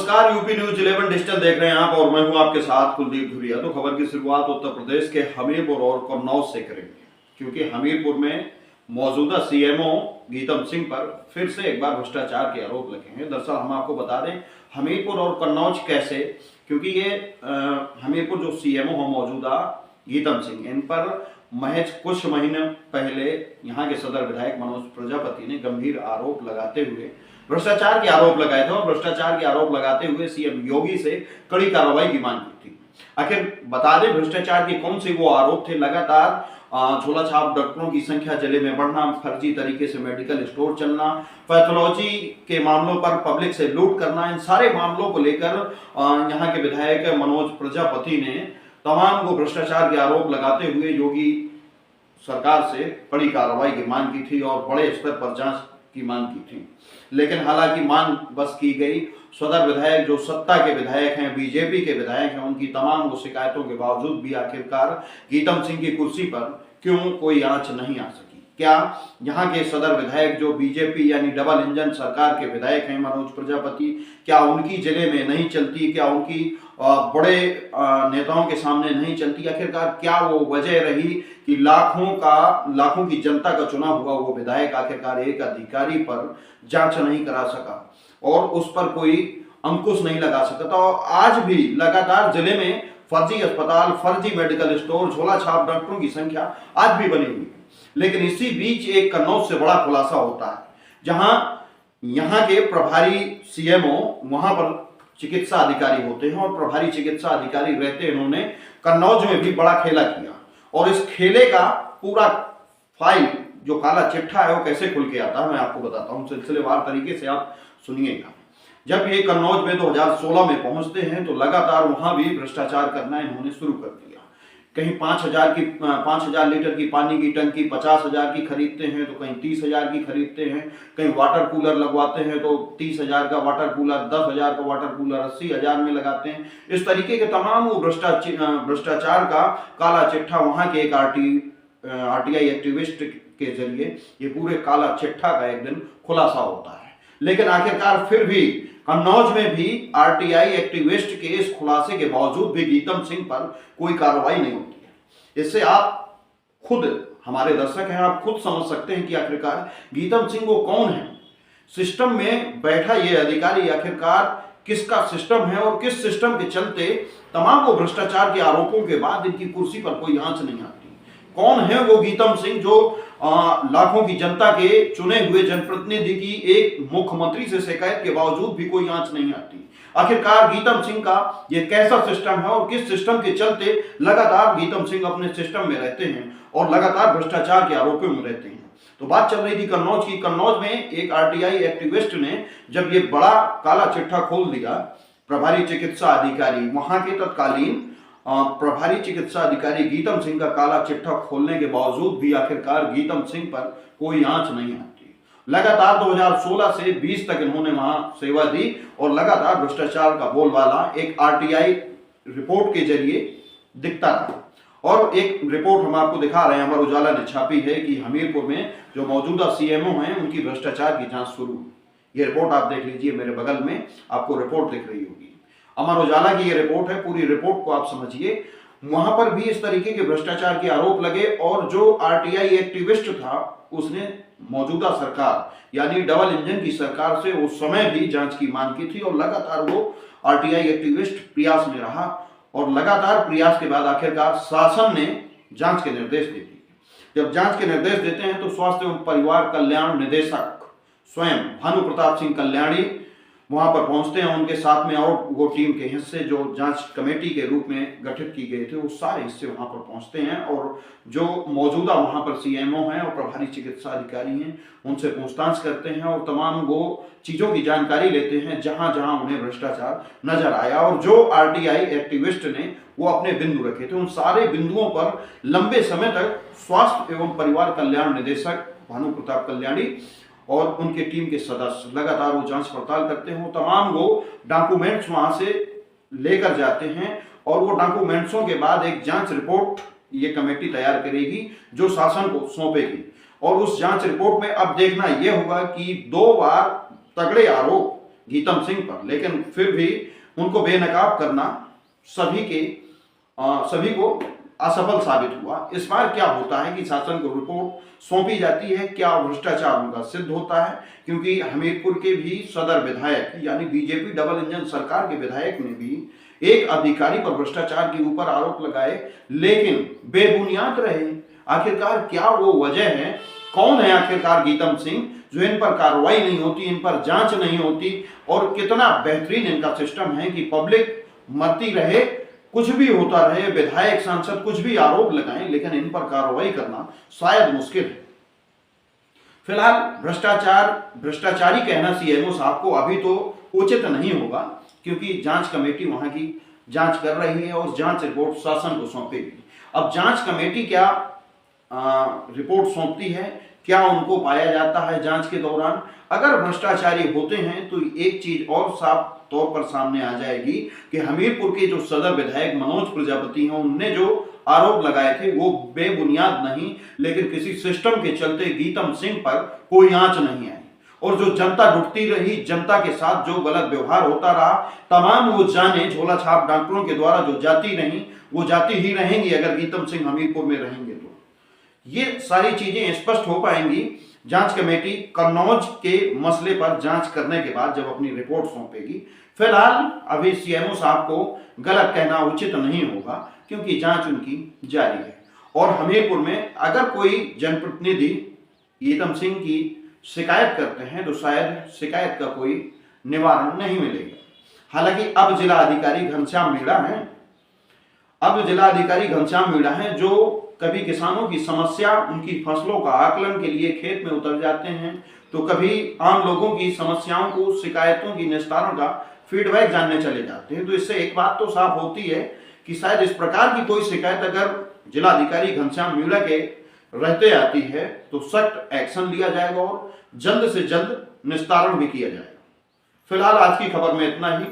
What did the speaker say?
नमस्कार, UP news 11 digital देख रहे हैं आप और मैं हूं आपके साथ कुलदीप धुरिया। तो खबर की शुरुआत उत्तर प्रदेश के हमीरपुर और कन्नौज से करेंगे, क्योंकि हमीरपुर में मौजूदा सीएमओ गीतम सिंह पर फिर से एक बार भ्रष्टाचार के आरोप लगे हैं। दरअसल हम आपको बता दें हमीरपुर और कन्नौज कैसे, क्योंकि ये हमीरपुर जो सीएमओ है मौजूदा गीतम सिंह, इन पर महज कुछ महीने पहले यहाँ के सदर विधायक मनोज प्रजापति ने गंभीर आरोप लगाते हुए भ्रष्टाचार के आरोप लगाए थे और भ्रष्टाचार के आरोप लगाते हुए सीएम योगी से कड़ी कार्रवाई की मांग की थी। आखिर बता दें भ्रष्टाचार के कौन से वो आरोप थे। लगातार झोला छाप डॉक्टरों की संख्या जिले में बढ़ना, फर्जी तरीके से मेडिकल स्टोर चलना, पैथोलॉजी के मामलों पर पब्लिक से लूट करना, इन सारे मामलों को लेकर यहाँ के विधायक मनोज प्रजापति ने तमाम को भ्रष्टाचार के आरोप लगाते हुए योगी सरकार से कड़ी कार्रवाई की मांग की थी और बड़े स्तर पर जांच की मांग की थी। लेकिन हालांकि मांग बस की गई। सदर विधायक जो सत्ता के विधायक हैं, बीजेपी के विधायक हैं, उनकी तमाम वो शिकायतों के बावजूद भी आखिरकार गीतम सिंह की कुर्सी पर क्यों कोई आंच नहीं आ सकी। क्या यहाँ के सदर विधायक जो बीजेपी यानी डबल इंजन सरकार के विधायक हैं मनोज प्रजापति, क्या उनकी जिले में नहीं चलती? क्या उनकी बड़े नेताओं के सामने नहीं चलती? आखिरकार क्या वो वजह रही कि लाखों की जनता का चुना हुआ वो विधायक आखिरकार एक अधिकारी पर जांच नहीं करा सका और उस पर कोई अंकुश नहीं लगा सका? तो आज भी लगातार जिले में फर्जी अस्पताल, फर्जी मेडिकल स्टोर, झोला छाप डॉक्टरों की संख्या आज भी बनी हुई है। लेकिन इसी बीच एक कन्नौज से बड़ा खुलासा होता है, जहां यहाँ के प्रभारी सीएमओ वहां पर चिकित्सा अधिकारी होते हैं और प्रभारी चिकित्सा अधिकारी रहते इन्होंने कन्नौज में भी बड़ा खेला किया और इस खेले का पूरा फाइल जो काला चिट्ठा है वो कैसे खुल के आता है मैं आपको बताता हूँ सिलसिलेवार तरीके से, आप सुनिएगा। जब ये कन्नौज में 2016 में पहुंचते हैं तो लगातार वहां भी भ्रष्टाचार करना इन्होंने शुरू कर दिया। कहीं 5,000 लीटर की पानी की टंकी 50,000 की खरीदते हैं तो कहीं 30,000 की खरीदते हैं, कहीं वाटर कूलर लगवाते हैं तो 30,000 का वाटर कूलर, 10,000 का वाटर कूलर 80,000 में लगाते हैं। इस तरीके के तमाम वो भ्रष्टाचार का काला चिट्ठा वहां के एक आरटीआई एक्टिविस्ट के जरिए ये पूरे काला चिट्ठा का एक दिन खुलासा होता है। लेकिन आखिरकार फिर भी कन्नौज में भी आरटीआई एक्टिविस्ट के इस खुलासे के बावजूद भी गीतम सिंह पर कोई कार्रवाई नहीं होती है। इससे आप खुद, हमारे दर्शक हैं, आप खुद समझ सकते हैं कि आखिरकार गीतम सिंह वो कौन है। सिस्टम में बैठा ये अधिकारी आखिरकार किसका सिस्टम है और किस सिस्टम के चलते तमाम वो भ्रष्टाचार के आरोपों के बाद इनकी कुर्सी पर कोई आंच नहीं आती। कौन है वो गीतम सिंह जो लाखों की जनता के चुने हुए जनप्रतिनिधि की एक मुख्यमंत्री से शिकायत के बावजूद भी कोई आंच नहीं आती? आखिरकार गीतम सिंह का ये कैसा सिस्टम है और किस सिस्टम के चलते लगातार गीतम सिंह अपने सिस्टम में रहते हैं और लगातार भ्रष्टाचार के आरोपों में रहते हैं? तो बात चल रही थी कन्नौज की। कन्नौज में एक आरटीआई एक्टिविस्ट ने जब ये बड़ा काला चिट्ठा खोल दिया, प्रभारी चिकित्सा अधिकारी, वहां के तत्कालीन प्रभारी चिकित्सा अधिकारी गीतम सिंह का काला चिट्ठा खोलने के बावजूद भी आखिरकार गीतम सिंह पर कोई आंच नहीं आती। लगातार 2016 से 20 तक इन्होंने वहां सेवा दी और लगातार भ्रष्टाचार का बोलबाला एक आरटीआई रिपोर्ट के जरिए दिखता रहा। और एक रिपोर्ट हम आपको दिखा रहे हैं, अमर उजाला ने छापी है कि हमीरपुर में जो मौजूदा सीएमओ हैं उनकी भ्रष्टाचार की जांच शुरू। ये रिपोर्ट आप देख लीजिए, मेरे बगल में आपको रिपोर्ट दिख रही होगी। अमर उजाला की ये रिपोर्ट है, पूरी रिपोर्ट को आप समझिए। वहां पर भी इस तरीके के भ्रष्टाचार के आरोप लगे और जो आरटीआई एक्टिविस्ट था उसने मौजूदा सरकार यानी डबल इंजन की सरकार से उस समय भी जांच की मांग की थी और लगातार वो आरटीआई एक्टिविस्ट प्रयास में रहा और लगातार प्रयास के बाद आखिरकार शासन ने जांच के निर्देश दे दिए। जब जांच के निर्देश देते हैं तो स्वास्थ्य एवं परिवार कल्याण निदेशक स्वयं भानु प्रताप सिंह कल्याणी वहां पर पहुंचते हैं। उनके साथ में और वो टीम के हिस्से जो जांच कमेटी के रूप में गठित की गए थे वो सारे हिस्से वहां पर पहुंचते हैं और जो मौजूदा वहां पर सीएमओ हैं और प्रभारी चिकित्सा अधिकारी हैं उनसे पूछताछ करते हैं और तमाम वो चीजों की जानकारी लेते हैं जहां जहां उन्हें भ्रष्टाचार नजर आया। और जो आरटीआई एक्टिविस्ट ने वो अपने बिंदु रखे थे उन सारे बिंदुओं पर लंबे समय तक स्वास्थ्य एवं परिवार कल्याण निदेशक भानु प्रताप कल्याणी और उनके टीम के सदस्य लगातार वो जांच पड़ताल करते हैं। तमाम वो डॉक्यूमेंट्स वहां से लेकर जाते हैं और वो डॉक्यूमेंट्सों के बाद एक जांच रिपोर्ट ये कमेटी तैयार करेगी जो शासन को सौंपेगी। और उस जांच रिपोर्ट में अब देखना यह होगा कि 2 बार तगड़े आरोप गीतम सिंह पर, लेकिन फिर भी उनको बेनकाब करना सभी को असफल साबित हुआ। इस बार क्या होता है कि शासन को रिपोर्ट सौंपी जाती है, क्या भ्रष्टाचार उनका सिद्ध होता है, क्योंकि हमीरपुर के भी सदर विधायक यानी बीजेपी डबल इंजन सरकार के विधायक ने भी एक अधिकारी पर भ्रष्टाचार के ऊपर आरोप लगाए, लेकिन बेबुनियाद रहे। आखिरकार क्या वो वजह है, कौन है आखिरकार गीतम सिंह जो इन पर कार्रवाई नहीं होती, इन पर जांच नहीं होती, और कितना बेहतरीन इनका सिस्टम है कि पब्लिक मरती रहे, कुछ भी होता रहे, विधायक सांसद कुछ भी आरोप लगाएं, लेकिन इन पर कार्रवाई करना शायद मुश्किल है। फिलहाल भ्रष्टाचारी कहना सीएमओ साहब को अभी तो उचित नहीं होगा, क्योंकि जांच कमेटी वहां की जांच कर रही है और जांच रिपोर्ट शासन को सौंपेगी। अब जांच कमेटी क्या रिपोर्ट सौंपती है, क्या उनको पाया जाता है जांच के दौरान, अगर भ्रष्टाचारी होते हैं तो एक चीज और साफ तौर पर सामने आ जाएगी कि हमीरपुर के जो सदर विधायक मनोज प्रजापति हैं, उनने जो आरोप लगाए थे वो बेबुनियाद नहीं, लेकिन किसी सिस्टम के चलते गीतम सिंह पर कोई आंच नहीं आई, और जो जनता डूबती रही, जनता के साथ जो गलत व्यवहार होता रहा, तमाम वो जाने झोला छाप डॉक्टरों के द्वारा जो जाती रही, वो जाती ही रहेंगी अगर गीतम सिंह हमीरपुर में रहेंगे तो। ये सारी चीजें स्पष्ट हो पाएंगी जांच कमेटी कन्नौज के मसले पर जांच करने के बाद जब अपनी रिपोर्ट सौंपेगी। फिलहाल अभी सीएमओ साहब को गलत कहना उचित नहीं होगा, क्योंकि जांच उनकी जारी है। और हमीरपुर में अगर कोई जनप्रतिनिधि गीतम सिंह की शिकायत करते हैं तो शायद शिकायत का कोई निवारण नहीं मिलेगा। हालांकि अब जिला अधिकारी घनश्याम मीणा है जो कभी किसानों की समस्या, उनकी फसलों का आकलन के लिए खेत में उतर जाते हैं, तो कभी आम लोगों की समस्याओं को, शिकायतों की निस्तारण का फीडबैक जानने चले जाते हैं। तो इससे एक बात तो साफ होती है कि शायद इस प्रकार की कोई शिकायत अगर जिलाधिकारी घनश्याम मीणा के रहते आती है तो सख्त एक्शन लिया जाएगा और जल्द से जल्द निस्तारण भी किया जाएगा। फिलहाल आज की खबर में इतना ही।